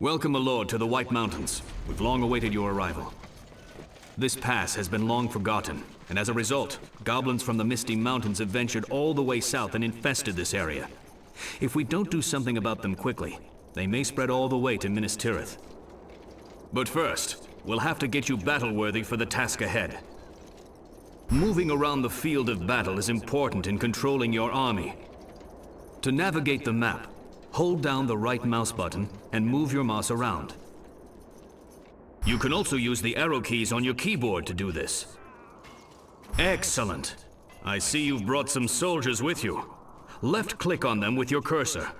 Welcome, my lord, to the White Mountains. We've long awaited your arrival. This pass has been long forgotten, and as a result, goblins from the Misty Mountains have ventured all the way south and infested this area. If we don't do something about them quickly, they may spread all the way to Minas Tirith. But first, we'll have to get you battle-worthy for the task ahead. Moving around the field of battle is important in controlling your army. To navigate the map, hold down the right mouse button and move your mouse around. You can also use the arrow keys on your keyboard to do this. Excellent. I see you've brought some soldiers with you. Left-click on them with your cursor.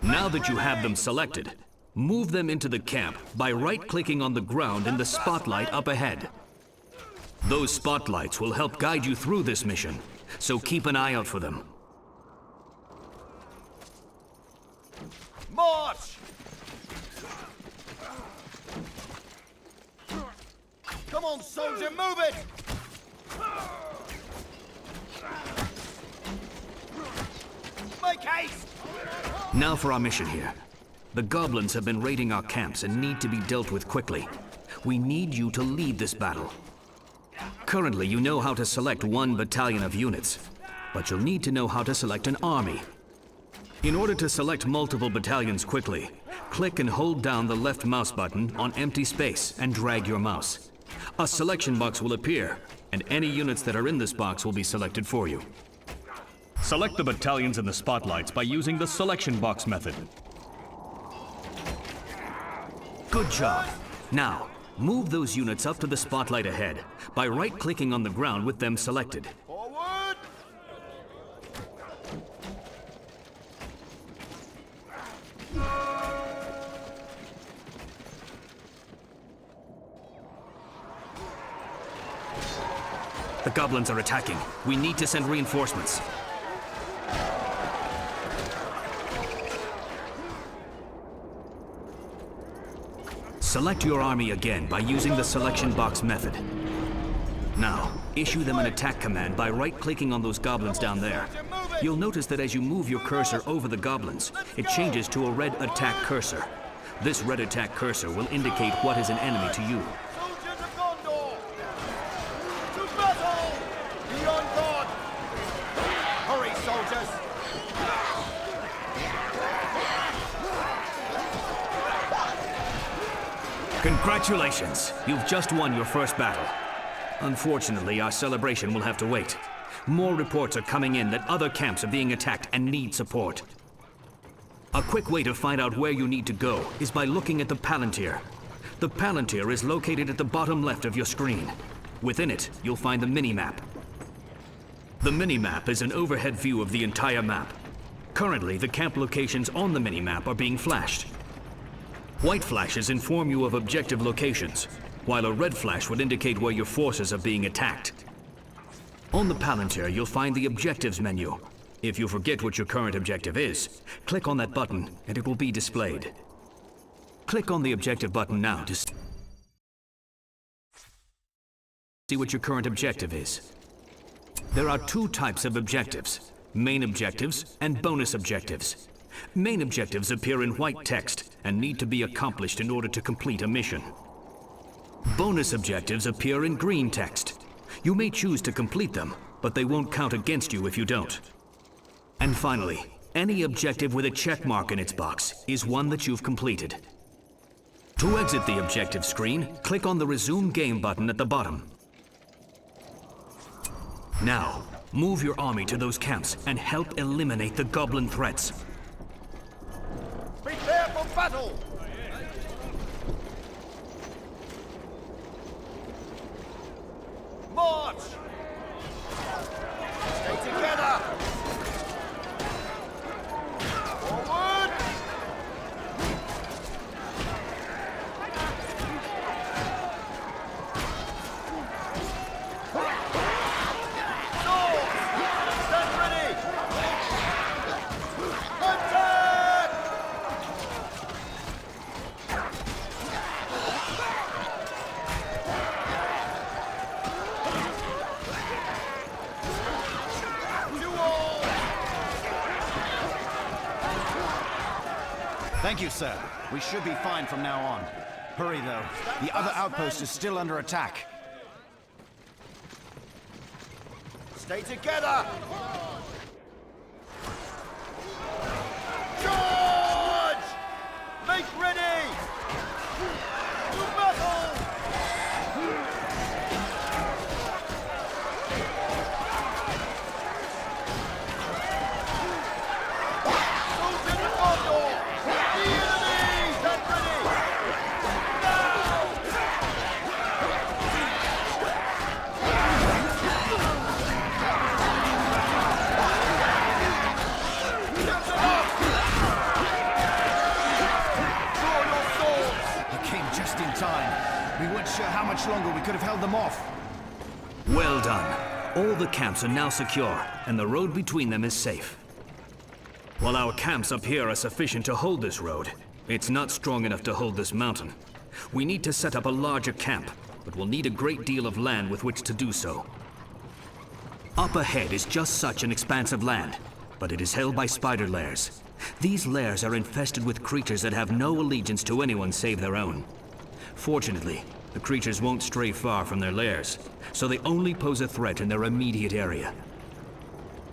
Now that you have them selected, move them into the camp by right-clicking on the ground in the spotlight up ahead. Those spotlights will help guide you through this mission, so keep an eye out for them. March! Come on, soldier, move it! Make haste! Now for our mission here. The goblins have been raiding our camps and need to be dealt with quickly. We need you to lead this battle. Currently, you know how to select one battalion of units, but you'll need to know how to select an army. In order to select multiple battalions quickly, click and hold down the left mouse button on empty space and drag your mouse. A selection box will appear, and any units that are in this box will be selected for you. Select the battalions in the spotlights by using the selection box method. Good job. Now, move those units up to the spotlight ahead by right-clicking on the ground with them selected. Forward! The goblins are attacking. We need to send reinforcements. Select your army again by using the selection box method. Now, issue them an attack command by right-clicking on those goblins down there. You'll notice that as you move your cursor over the goblins, it changes to a red attack cursor. This red attack cursor will indicate what is an enemy to you. Soldiers of Gondor! To battle! Beyond God! Hurry, soldiers! Congratulations! You've just won your first battle. Unfortunately, our celebration will have to wait. More reports are coming in that other camps are being attacked and need support. A quick way to find out where you need to go is by looking at the Palantir. The Palantir is located at the bottom left of your screen. Within it, you'll find the mini-map. The mini-map is an overhead view of the entire map. Currently, the camp locations on the mini-map are being flashed. White flashes inform you of objective locations, while a red flash would indicate where your forces are being attacked. On the Palantir, you'll find the Objectives menu. If you forget what your current objective is, click on that button and it will be displayed. Click on the Objective button now to see what your current objective is. There are two types of objectives: main objectives and bonus objectives. Main objectives appear in white text and need to be accomplished in order to complete a mission. Bonus objectives appear in green text. You may choose to complete them, but they won't count against you if you don't. And finally, any objective with a check mark in its box is one that you've completed. To exit the objective screen, click on the Resume Game button at the bottom. Now, move your army to those camps and help eliminate the goblin threats. Prepare for battle! March! Stay together! Forward! Swords! Stand ready! Attack! Thank you, sir. We should be fine from now on. Hurry, though. The other outpost is still under attack. Stay together! Charge! Make ready! To battle! Soldiers in order! The enemy! Stand ready! Now! Just in time. We weren't sure how much longer we could have held them off. Well done. All the camps are now secure, and the road between them is safe. While our camps up here are sufficient to hold this road, it's not strong enough to hold this mountain. We need to set up a larger camp, but we'll need a great deal of land with which to do so. Up ahead is just such an expanse of land, but it is held by spider lairs. These lairs are infested with creatures that have no allegiance to anyone save their own. Fortunately, the creatures won't stray far from their lairs, so they only pose a threat in their immediate area.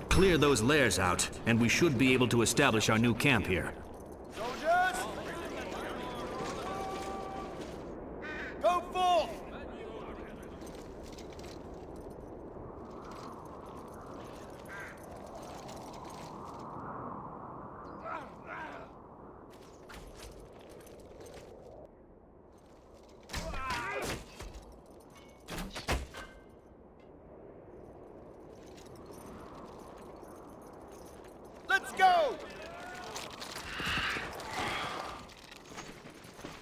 Clear those lairs out, and we should be able to establish our new camp here. Soldiers! Go forth! Let's go!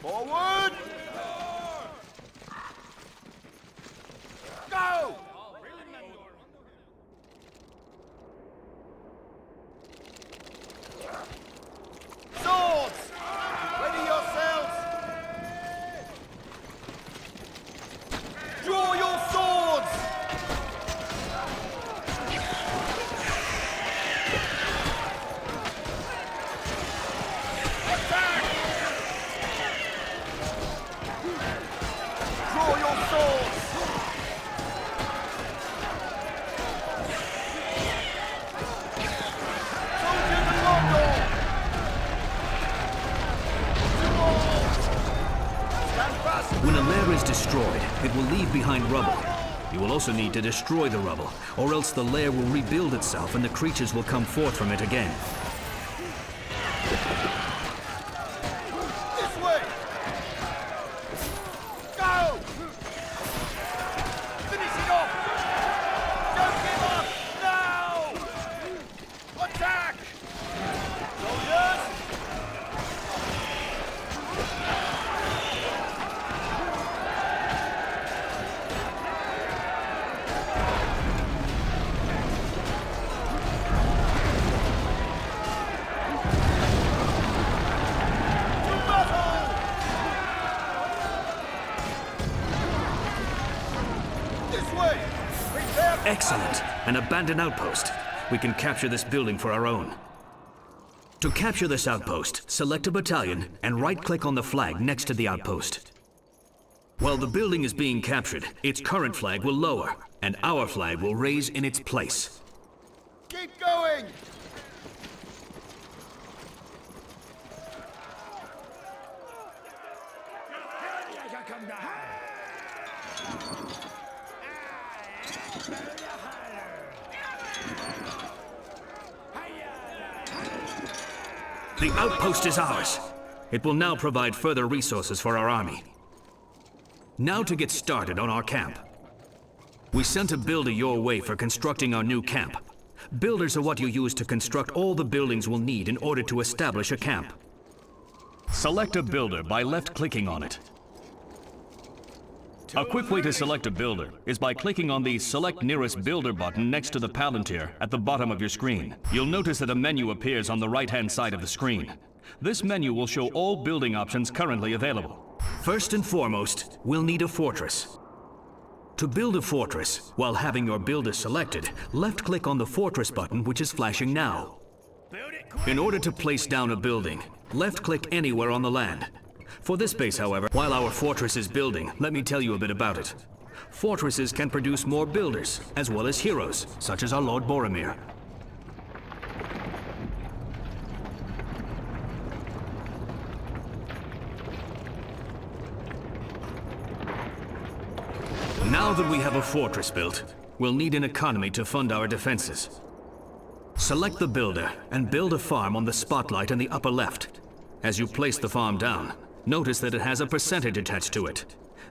Forward! Go! Swords! Ready yourselves! Draw your swords! Attack! Draw your swords! Soldiers in order! Stand fast! When a lair is destroyed, it will leave behind rubble. You will also need to destroy the rubble, or else the lair will rebuild itself and the creatures will come forth from it again. This way! Go! Finish it off! Don't give up! Now! Attack! Soldiers! To battle! This way! Prepare for Excellent! An abandoned outpost. We can capture this building for our own. To capture this outpost, select a battalion and right-click on the flag next to the outpost. While the building is being captured, its current flag will lower, and our flag will raise in its place. Keep going! The outpost is ours. It will now provide further resources for our army. Now to get started on our camp. We sent a builder your way for constructing our new camp. Builders are what you use to construct all the buildings we'll need in order to establish a camp. Select a builder by left-clicking on it. A quick way to select a builder is by clicking on the Select Nearest Builder button next to the Palantir at the bottom of your screen. You'll notice that a menu appears on the right-hand side of the screen. This menu will show all building options currently available. First and foremost, we'll need a fortress. To build a fortress, while having your builder selected, left-click on the Fortress button, which is flashing now. In order to place down a building, Left-click anywhere on the land. For this base, however, while our fortress is building, let me tell you a bit about it. Fortresses can produce more builders, as well as heroes, such as our Lord Boromir. Now that we have a fortress built, we'll need an economy to fund our defenses. Select the builder and build a farm on the spotlight in the upper left. As you place the farm down, notice that it has a percentage attached to it.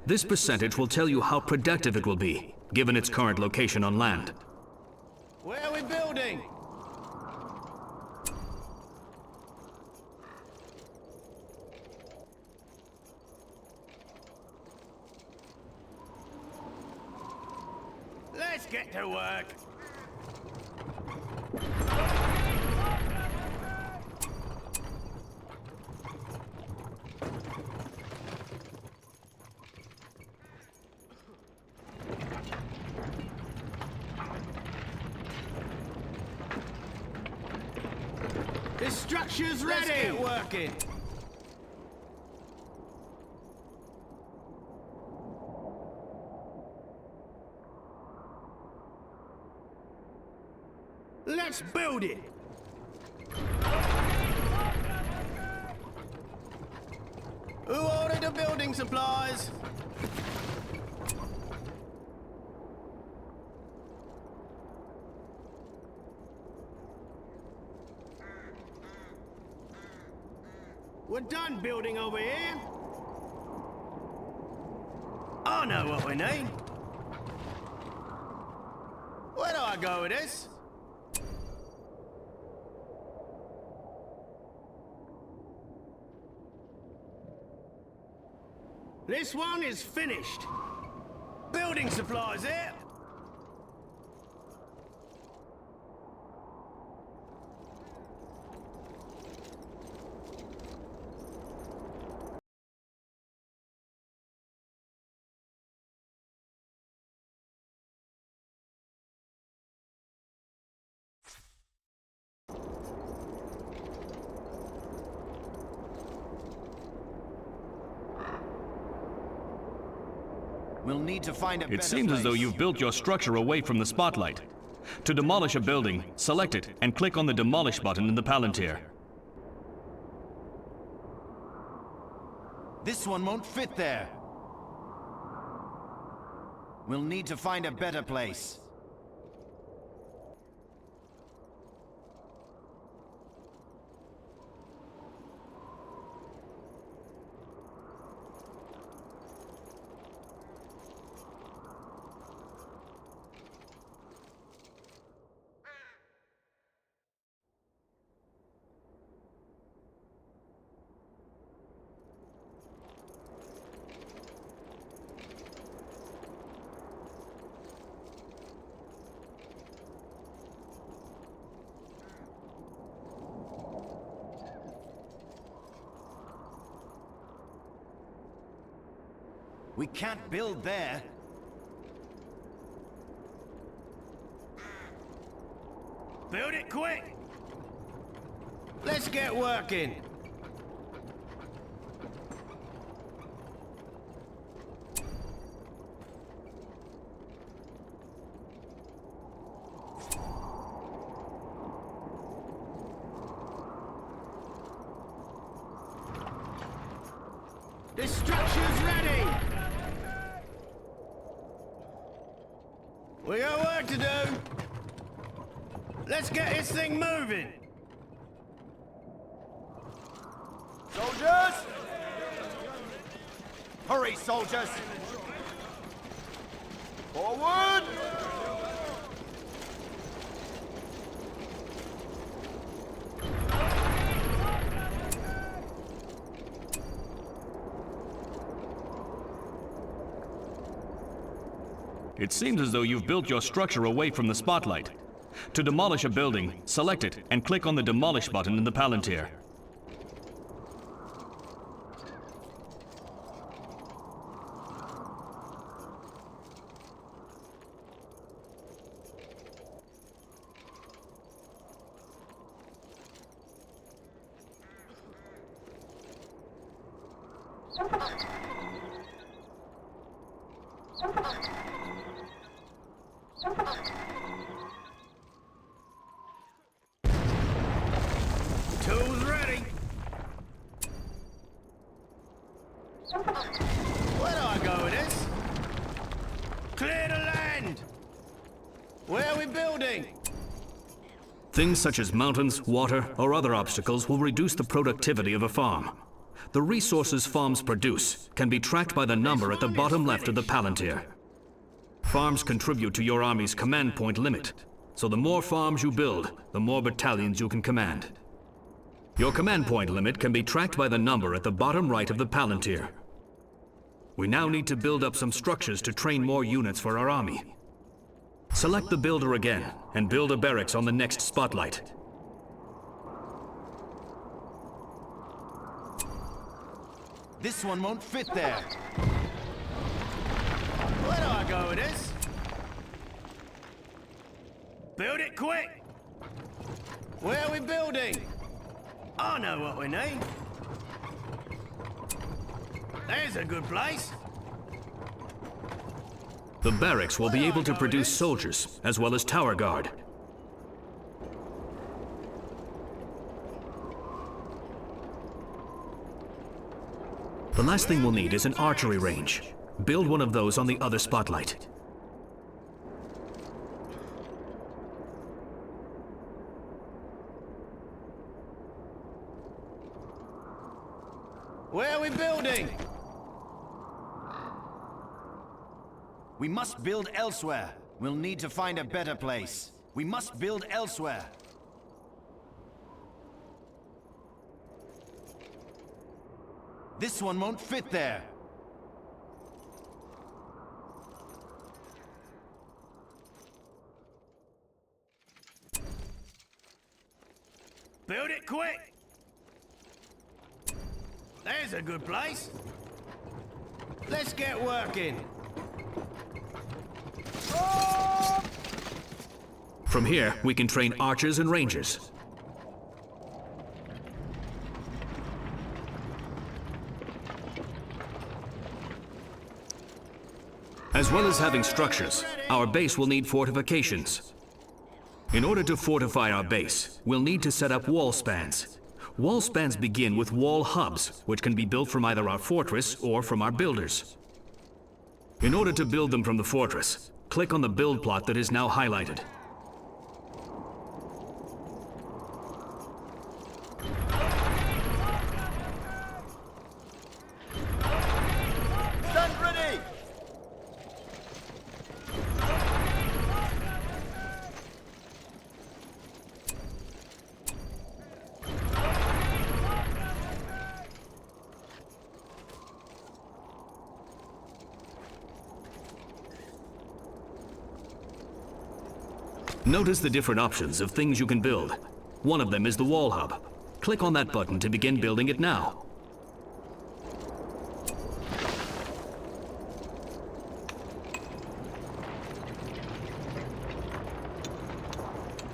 This percentage will tell you how productive it will be, given its current location on land. Where are we building? Let's get to work. This structure's ready! Let's get working! Let's build it. Who ordered the building supplies? We're done building over here. I know what we need. Where do I go with this? This one is finished. Building supplies here. We'll need to find a better It seems as though place. you've built your structure away from the spotlight. To demolish a building, select it and click on the Demolish button in the Palantir. This one won't fit there. We'll need to find a better place. We can't build there. Build it quick. Let's get working. This structure's ready. We got work to do. Let's get this thing moving. Soldiers! Hurry, soldiers! Forward! It seems as though you've built your structure away from the spotlight. To demolish a building, select it and click on the Demolish button in the Palantir. Tools ready. Where do I go with this? Clear the land! Where are we building? Things such as mountains, water, or other obstacles will reduce the productivity of a farm. The resources farms produce can be tracked by the number at the bottom left of the palantir. Farms contribute to your army's command point limit, so the more farms you build, the more battalions you can command. Your command point limit can be tracked by the number at the bottom right of the palantir. We now need to build up some structures to train more units for our army. Select the builder again, and build a barracks on the next spotlight. This one won't fit there. Where do I go with this? Build it quick! Where are we building? I know what we need. There's a good place. The barracks will be able to produce soldiers, as well as tower guard. The last thing we'll need is an archery range. Build one of those on the other spotlight. Where are we building? We must build elsewhere. We'll need to find a better place. We must build elsewhere. This one won't fit there. Build it quick! There's a good place. Let's get working. From here, we can train archers and rangers. As well as having structures, our base will need fortifications. In order to fortify our base, we'll need to set up wall spans. Wall spans begin with wall hubs, which can be built from either our fortress or from our builders. In order to build them from the fortress, click on the build plot that is now highlighted. Stand ready! Notice the different options of things you can build. One of them is the wall hub. Click on that button to begin building it now.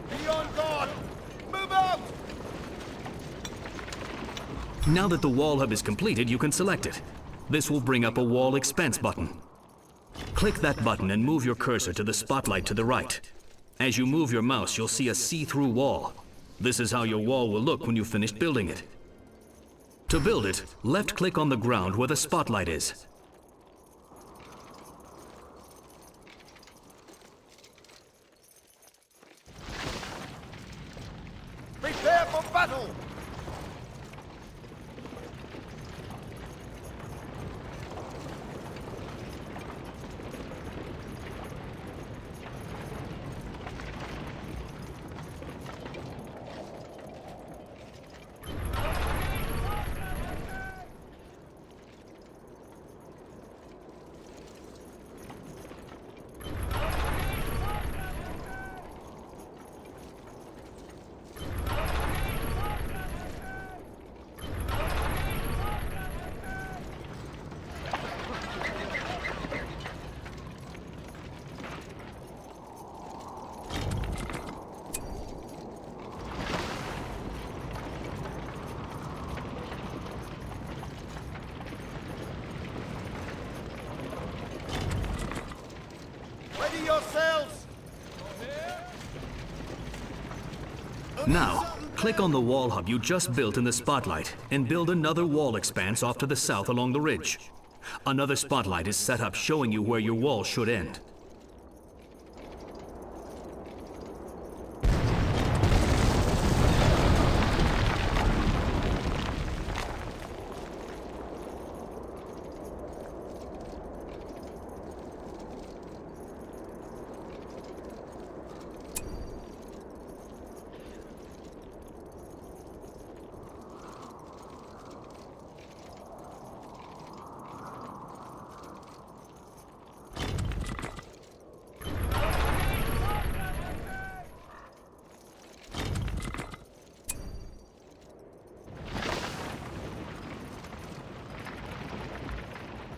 Be on guard! Move out! Now that the wall hub is completed, you can select it. This will bring up a wall expense button. Click that button and move your cursor to the spotlight to the right. As you move your mouse, you'll see a see-through wall. This is how your wall will look when you've finished building it. To build it, left-click on the ground where the spotlight is. Prepare for battle! yourselves! Now, click on the wall hub you just built in the spotlight and build another wall expanse off to the south along the ridge. Another spotlight is set up showing you where your wall should end.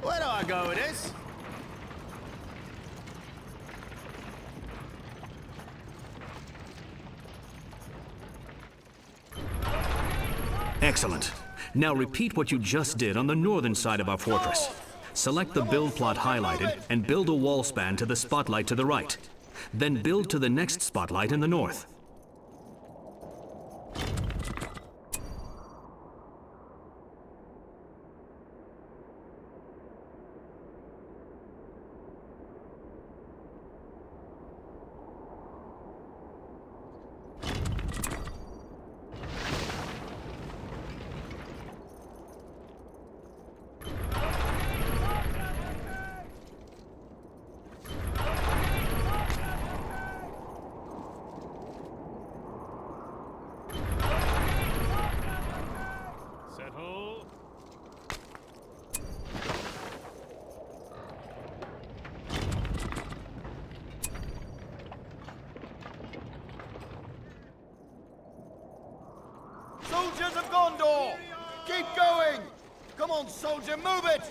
Where do I go with this? Excellent. Now repeat what you just did on the northern side of our fortress. Select the build plot highlighted and build a wall span to the spotlight to the right. Then build to the next spotlight in the north. Soldiers of Gondor! Keep going! Come on, soldier, move it!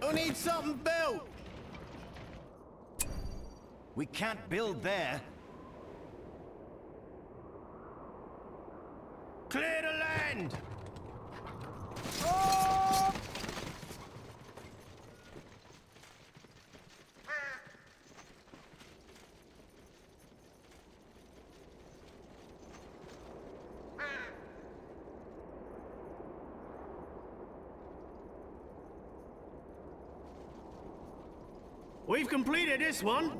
Who needs something built? We can't build there. Clear the land! We've completed this one.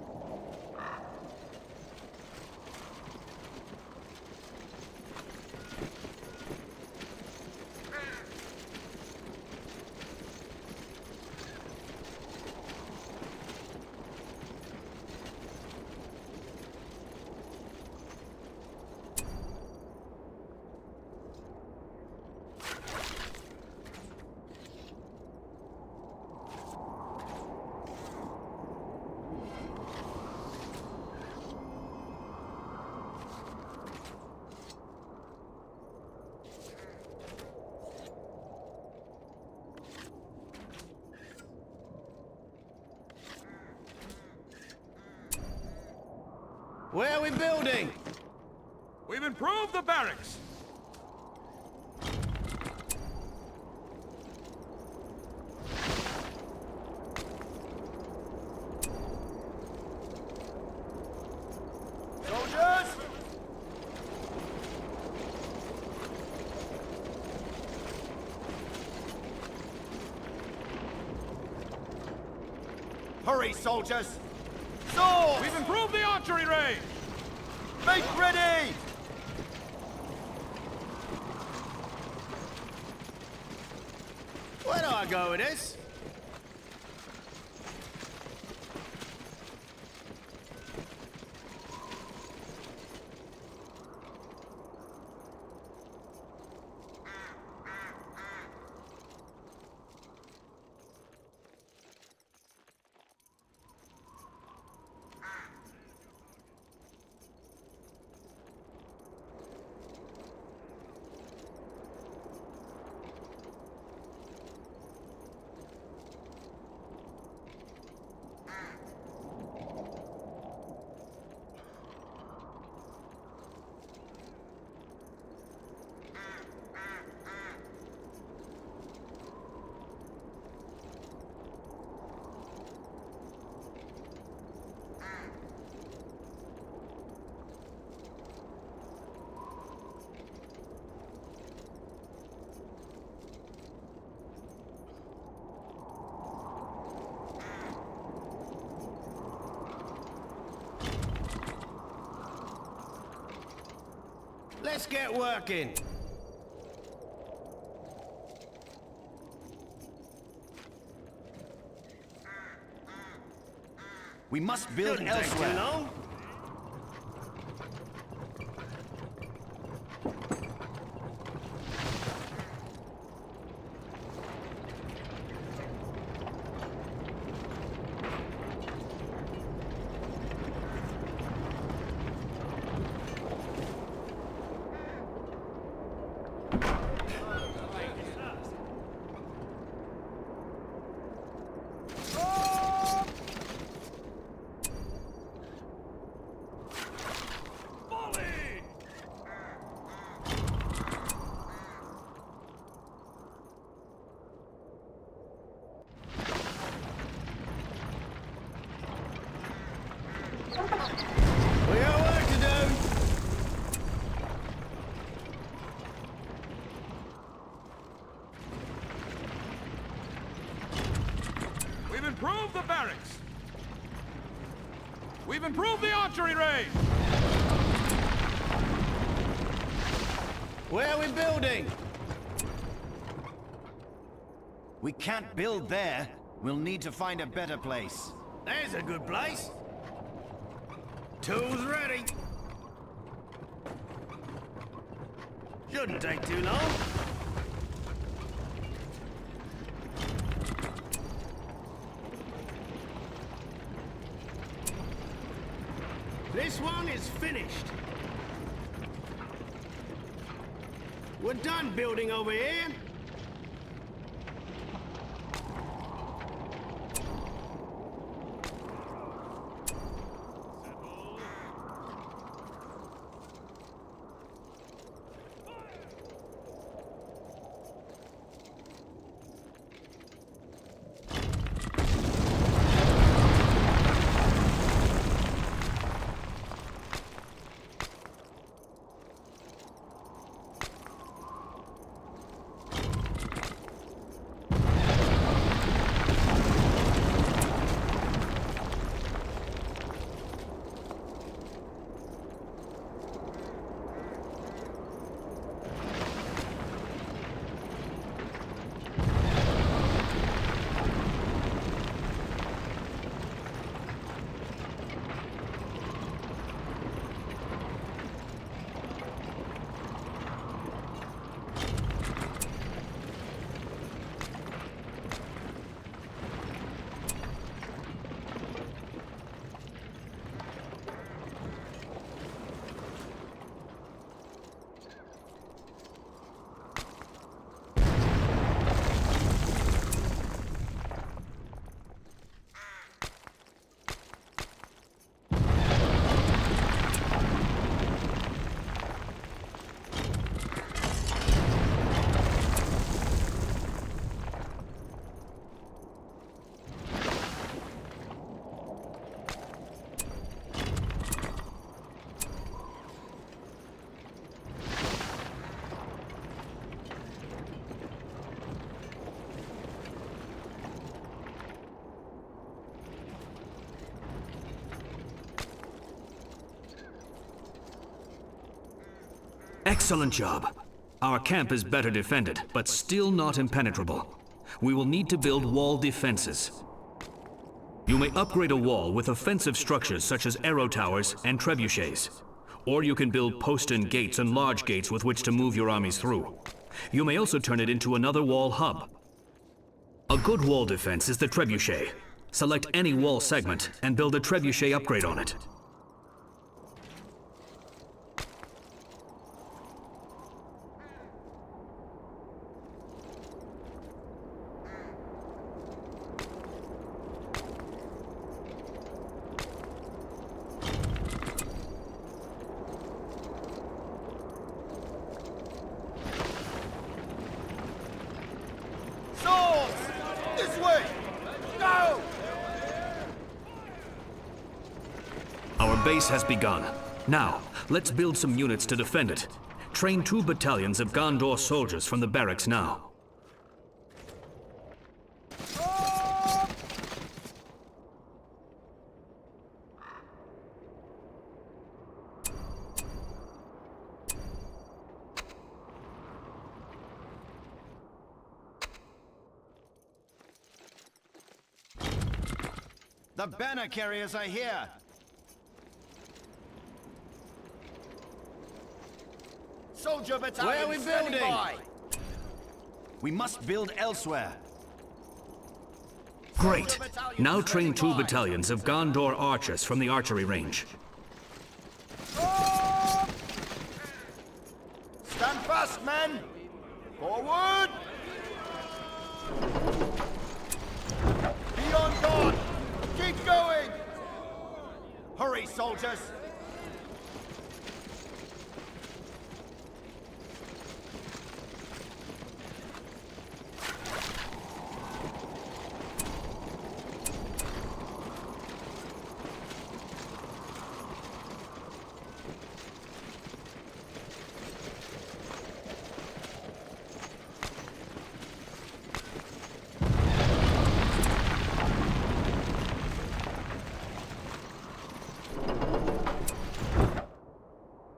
Where are we building? We've improved the barracks. Soldiers! Hurry, soldiers! Swords! We've improved the archery range. Make ready! Where do I go with this? Let's get working. We must build Shouldn't take too elsewhere. long. We got work to do. We've improved the barracks. We've improved the archery range. Where are we building? We can't build there. We'll need to find a better place. There's a good place. Tools ready. Shouldn't take too long. This one is finished. We're done building over here. Excellent job. Our camp is better defended, but still not impenetrable. We will need to build wall defenses. You may upgrade a wall with offensive structures such as arrow towers and trebuchets. Or you can build postern gates and large gates with which to move your armies through. You may also turn it into another wall hub. A good wall defense is the trebuchet. Select any wall segment and build a trebuchet upgrade on it. Our base has begun. Now, let's build some units to defend it. Train 2 battalions of Gondor soldiers from the barracks now. The banner carriers are here! Soldier battalion, Where are we standing building? by. We must build elsewhere. Great. Now train 2 battalions of Gondor archers from the archery range. Stand fast, men! Forward! Be on guard! Keep going! Hurry, soldiers!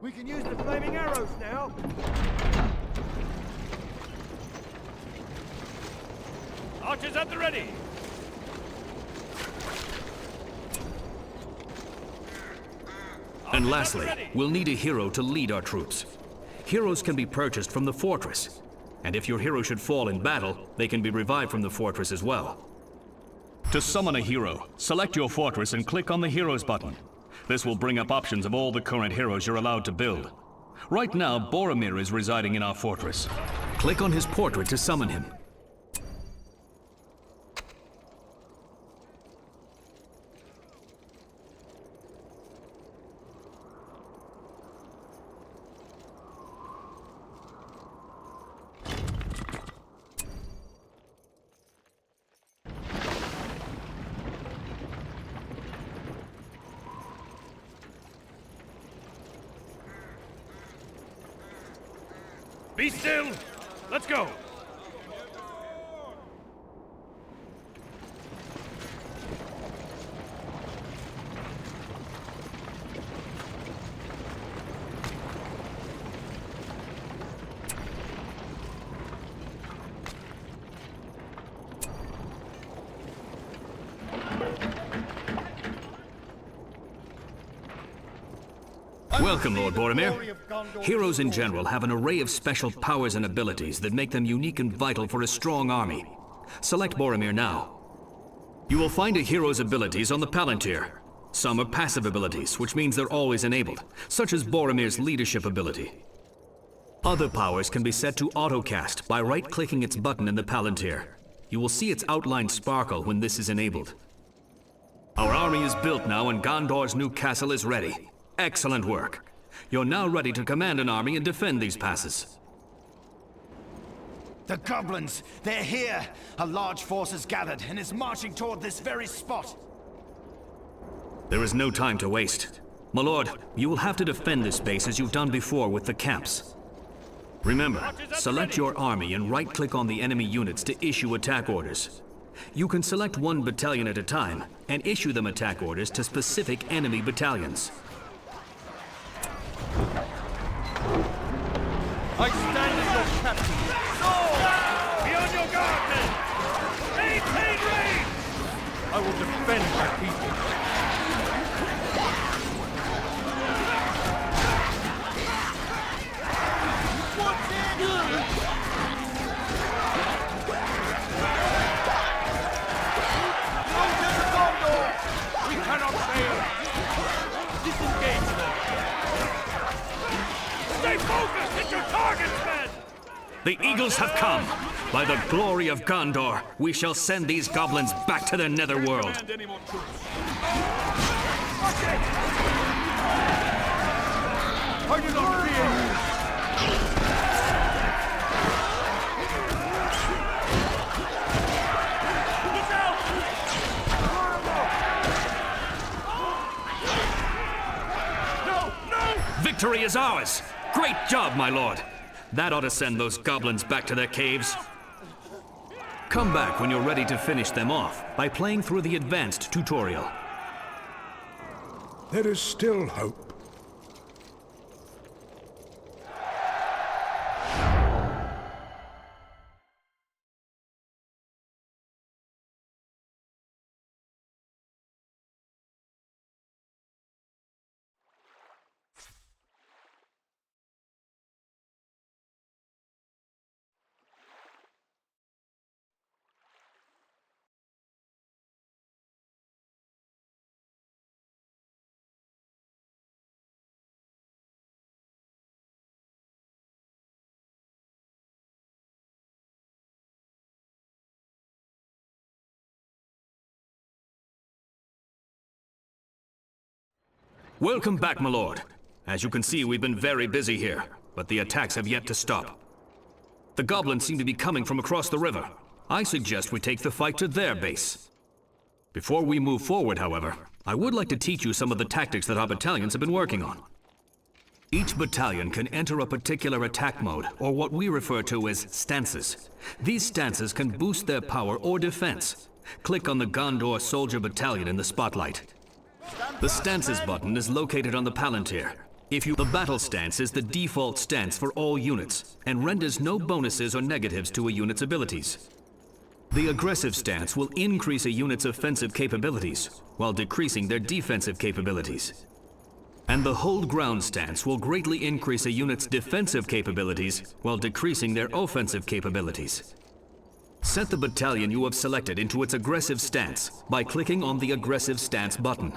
We can use the flaming arrows now. Archers at the ready. And lastly, we'll need a hero to lead our troops. Heroes can be purchased from the fortress. And if your hero should fall in battle, they can be revived from the fortress as well. To summon a hero, select your fortress and click on the Heroes button. This will bring up options of all the current heroes you're allowed to build. Right now, Boromir is residing in our fortress. Click on his portrait to summon him. Be still. Let's go. Welcome, Lord Boromir. Heroes in general have an array of special powers and abilities that make them unique and vital for a strong army. Select Boromir now. You will find a hero's abilities on the Palantir. Some are passive abilities, which means they're always enabled, such as Boromir's leadership ability. Other powers can be set to autocast by right-clicking its button in the Palantir. You will see its outline sparkle when this is enabled. Our army is built now and Gondor's new castle is ready. Excellent work. You're now ready to command an army and defend these passes. The goblins! They're here! A large force has gathered and is marching toward this very spot. There is no time to waste. My lord, you will have to defend this base as you've done before with the camps. Remember, select your army and right-click on the enemy units to issue attack orders. You can select one battalion at a time and issue them attack orders to specific enemy battalions. I stand as your captain. Be on your guard, men. Maintain range. I will defend my people. We cannot fail. Disengage them. Stay focused. Hit your targets, men. The Eagles have come. By the glory of Gondor, we shall send these goblins back to their netherworld. Command any more troops. I do not fear. Victory is ours! Great job, my lord! That ought to send those goblins back to their caves. Come back when you're ready to finish them off by playing through the advanced tutorial. There is still hope. Welcome back, my lord. As you can see, we've been very busy here, but the attacks have yet to stop. The goblins seem to be coming from across the river. I suggest we take the fight to their base. Before we move forward, however, I would like to teach you some of the tactics that our battalions have been working on. Each battalion can enter a particular attack mode, or what we refer to as stances. These stances can boost their power or defense. Click on the Gondor Soldier Battalion in the spotlight. The Stances button is located on the Palantir. The battle stance is the default stance for all units, and renders no bonuses or negatives to a unit's abilities. The aggressive stance will increase a unit's offensive capabilities, while decreasing their defensive capabilities. And the hold ground stance will greatly increase a unit's defensive capabilities, while decreasing their offensive capabilities. Set the battalion you have selected into its aggressive stance by clicking on the Aggressive Stance button.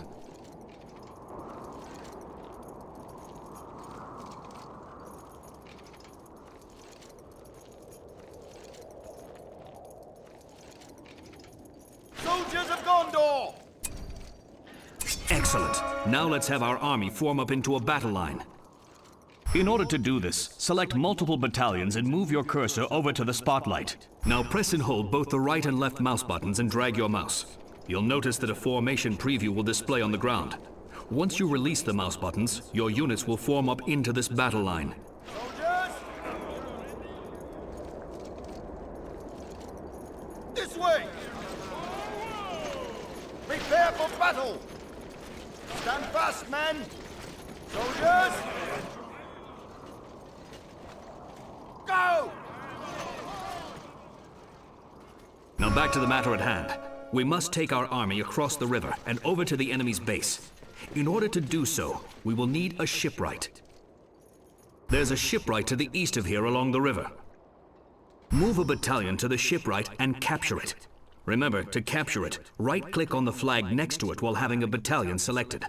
Soldiers of Gondor! Excellent. Now let's have our army form up into a battle line. In order to do this, select multiple battalions and move your cursor over to the spotlight. Now press and hold both the right and left mouse buttons and drag your mouse. You'll notice that a formation preview will display on the ground. Once you release the mouse buttons, your units will form up into this battle line. Soldiers! This way! Prepare for battle! Stand fast, men! Soldiers! Go! Now back to the matter at hand. We must take our army across the river and over to the enemy's base. In order to do so, we will need a shipwright. There's a shipwright to the east of here along the river. Move a battalion to the shipwright and capture it. Remember, to capture it, right-click on the flag next to it while having a battalion selected.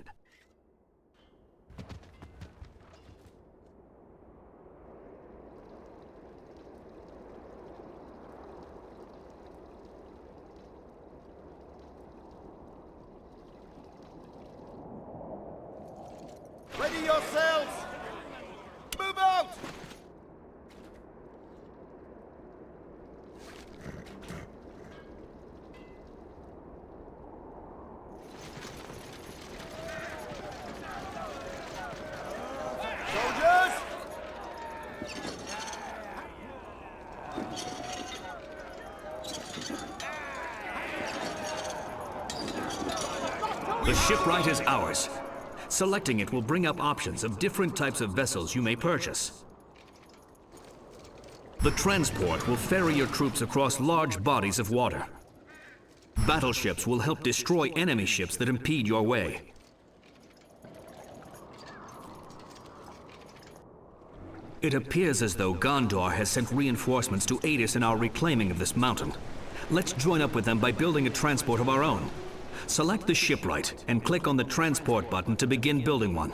Ready yourselves! Move out! Soldiers! The shipwright is ours. Selecting it will bring up options of different types of vessels you may purchase. The transport will ferry your troops across large bodies of water. Battleships will help destroy enemy ships that impede your way. It appears as though Gondor has sent reinforcements to aid us in our reclaiming of this mountain. Let's join up with them by building a transport of our own. Select the shipwright and click on the transport button to begin building one.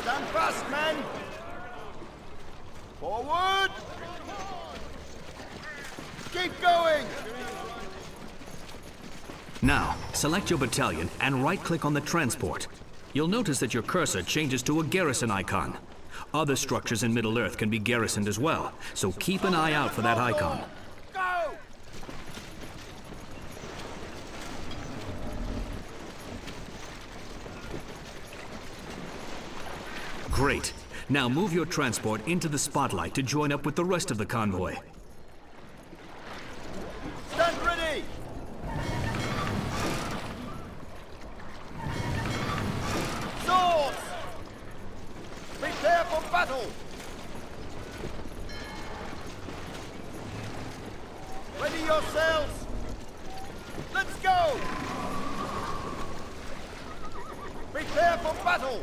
Stand fast, men! Forward! Keep going! Now, select your battalion and right-click on the transport. You'll notice that your cursor changes to a garrison icon. Other structures in Middle-earth can be garrisoned as well, so keep an eye out for that icon. Go! Great. Now move your transport into the spotlight to join up with the rest of the convoy. Stand ready! Swords! Prepare for battle! Ready yourselves! Let's go! Prepare for battle!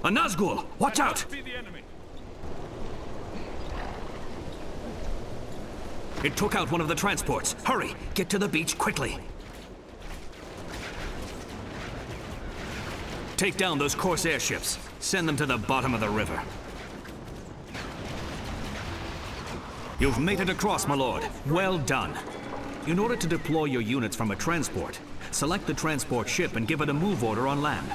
A Nazgul! Watch out! Be the enemy. It took out one of the transports. Hurry! Get to the beach quickly! Take down those Corsair ships. Send them to the bottom of the river. You've made it across, my lord. Well done. In order to deploy your units from a transport, select the transport ship and give it a move order on land.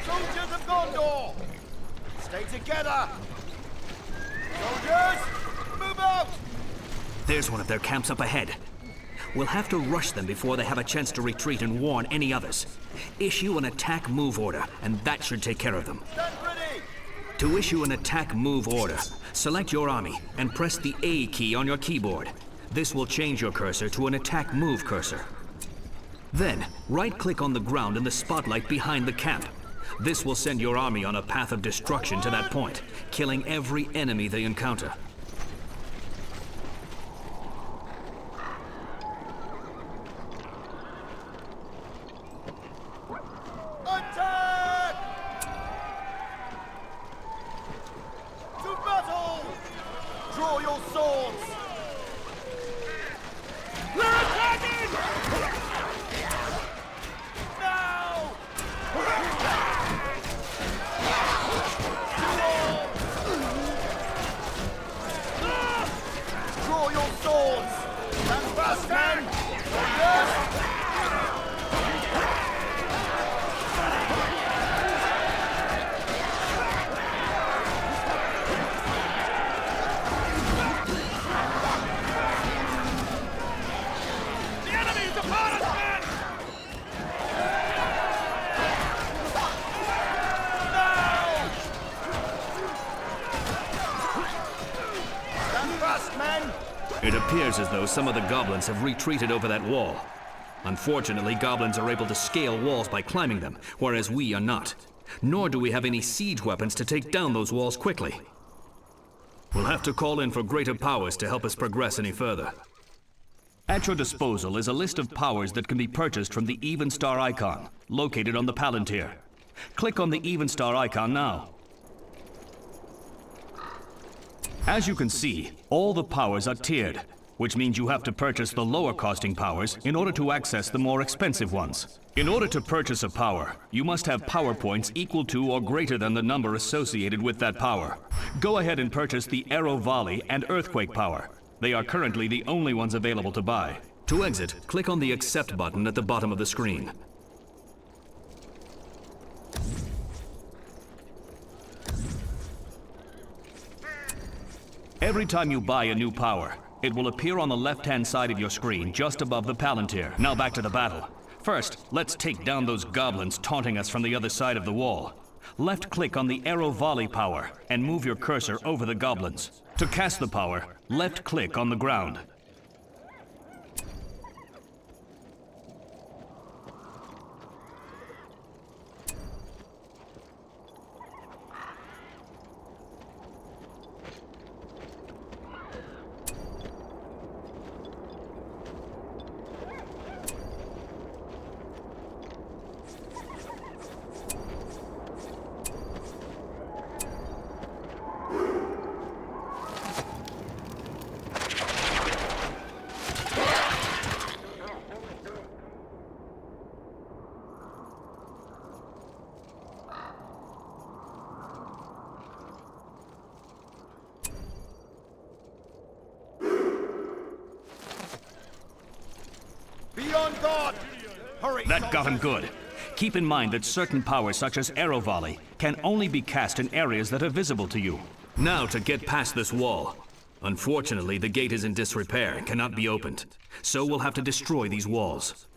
Soldiers of Gondor! Stay together! Soldiers, move out! There's one of their camps up ahead. We'll have to rush them before they have a chance to retreat and warn any others. Issue an attack move order, and that should take care of them. Stand ready! To issue an attack move order, select your army and press the A key on your keyboard. This will change your cursor to an attack move cursor. Then, right-click on the ground in the spotlight behind the camp. This will send your army on a path of destruction to that point, killing every enemy they encounter. Attack! To battle! Draw your swords! We're attacking! Now! Draw your swords! Stand fast, men! Soldiers! The enemy is upon us, men! Now! Stand fast, men! It appears as though some of the goblins have retreated over that wall. Unfortunately, goblins are able to scale walls by climbing them, whereas we are not. Nor do we have any siege weapons to take down those walls quickly. We'll have to call in for greater powers to help us progress any further. At your disposal is a list of powers that can be purchased from the Even Star icon, located on the Palantir. Click on the Even Star icon now. As you can see, all the powers are tiered, which means you have to purchase the lower costing powers in order to access the more expensive ones. In order to purchase a power, you must have power points equal to or greater than the number associated with that power. Go ahead and purchase the Arrow Volley and Earthquake power. They are currently the only ones available to buy. To exit, click on the Accept button at the bottom of the screen. Every time you buy a new power, it will appear on the left-hand side of your screen just above the Palantir. Now back to the battle. First, let's take down those goblins taunting us from the other side of the wall. Left-click on the Arrow Volley power and move your cursor over the goblins. To cast the power, left-click on the ground. Be on guard! Hurry! That got him good. Keep in mind that certain powers such as Arrow Volley can only be cast in areas that are visible to you. Now to get past this wall. Unfortunately, the gate is in disrepair and cannot be opened, so we'll have to destroy these walls.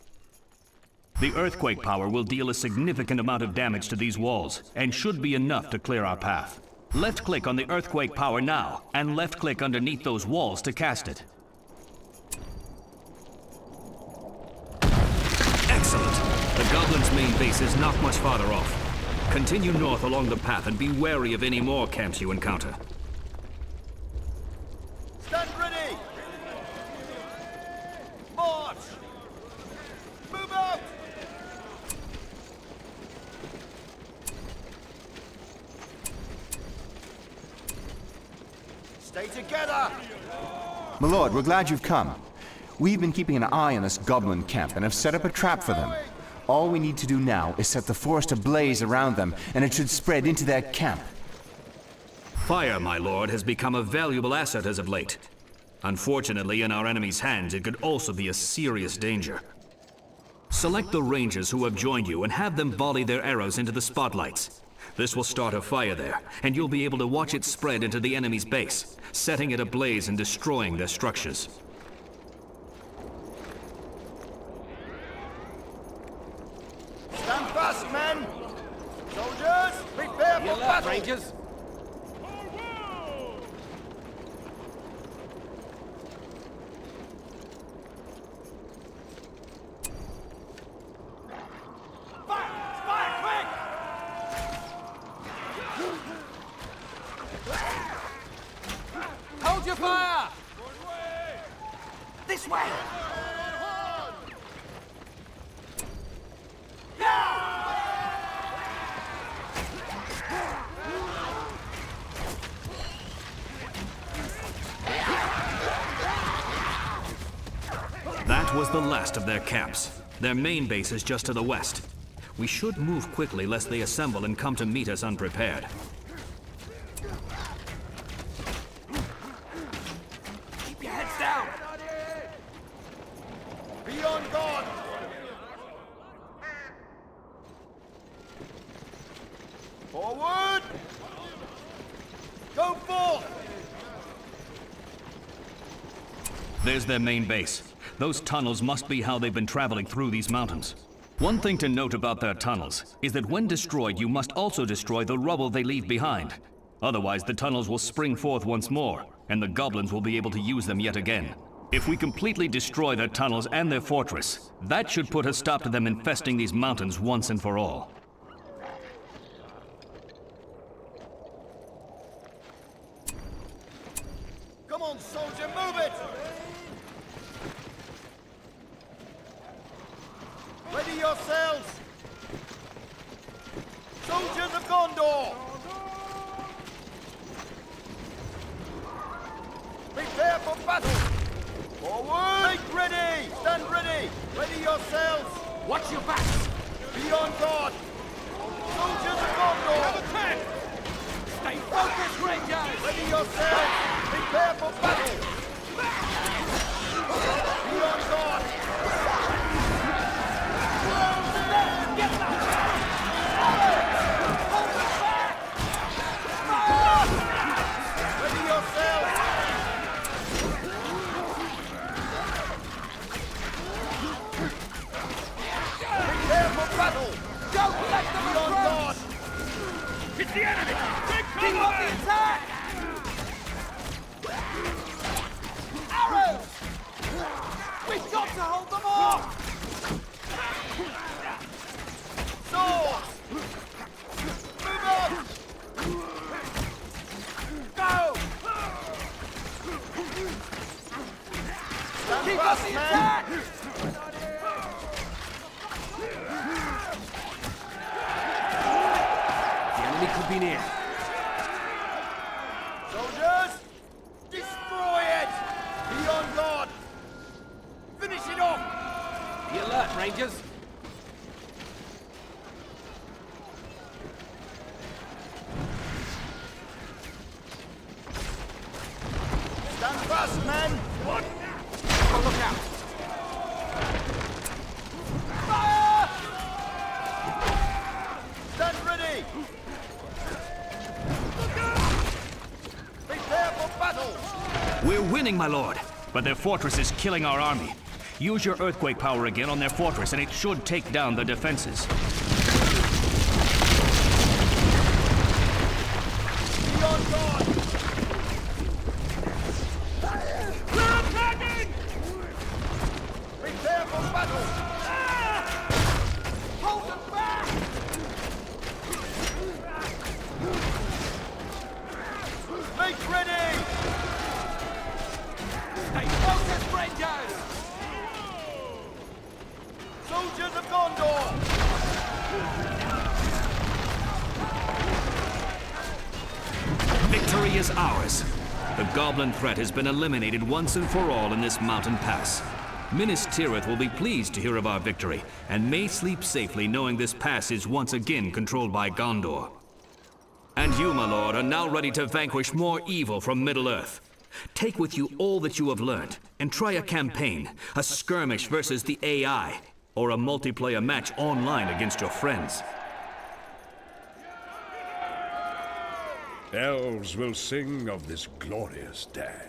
The Earthquake power will deal a significant amount of damage to these walls, and should be enough to clear our path. Left-click on the Earthquake power now, and left-click underneath those walls to cast it. Excellent! The Goblin's main base is not much farther off. Continue north along the path and be wary of any more camps you encounter. Stand ready! March! Move out! Stay together! My lord, we're glad you've come. We've been keeping an eye on this goblin camp and have set up a trap for them. All we need to do now is set the forest ablaze around them, and it should spread into their camp. Fire, my lord, has become a valuable asset as of late. Unfortunately, in our enemy's hands, it could also be a serious danger. Select the rangers who have joined you and have them volley their arrows into the spotlights. This will start a fire there, and you'll be able to watch it spread into the enemy's base, setting it ablaze and destroying their structures. Stand fast, men! Soldiers, prepare for battle! Rangers! Hold your fire! This way! That was the last of their camps. Their main base is just to the west. We should move quickly lest they assemble and come to meet us unprepared. Keep your heads down! Be on guard! Forward! Go forth! There's their main base. Those tunnels must be how they've been traveling through these mountains. One thing to note about their tunnels is that when destroyed, you must also destroy the rubble they leave behind. Otherwise, the tunnels will spring forth once more, and the goblins will be able to use them yet again. If we completely destroy their tunnels and their fortress, that should put a stop to them infesting these mountains once and for all. Come on, soldier, move it! Ready yourselves! Soldiers of Gondor! Prepare for battle! Forward! Make ready! Stand ready! Ready yourselves! Watch your backs! Be on guard! Soldiers of Gondor! Attack! Stay focused, Rangers! Ready yourselves! Prepare for battle! Be on guard! Ready yourselves! Prepare for battle! Don't let them Be on guard! It's the enemy! Take Keep up the cover! attack! Arrows! We've got to hold them off! Swords! Move up! Go! Stand Keep up fast, the men! attack! The enemy could be near. Soldiers! Destroy it! Be on guard! Finish it off! Be alert, Rangers! Stand fast, men! What? Oh, look out! Fire! Stand ready! Prepare for battle! We're winning, my lord, but their fortress is killing our army. Use your earthquake power again on their fortress, and it should take down the defenses. Be on guard! We're attacking! Prepare for battle! Hold Stay focused, Rangers! Soldiers of Gondor! Victory is ours. The goblin threat has been eliminated once and for all in this mountain pass. Minas Tirith will be pleased to hear of our victory, and may sleep safely knowing this pass is once again controlled by Gondor. And you, my lord, are now ready to vanquish more evil from Middle-earth. Take with you all that you have learned, and try a campaign, a skirmish versus the AI, or a multiplayer match online against your friends. Elves will sing of this glorious day.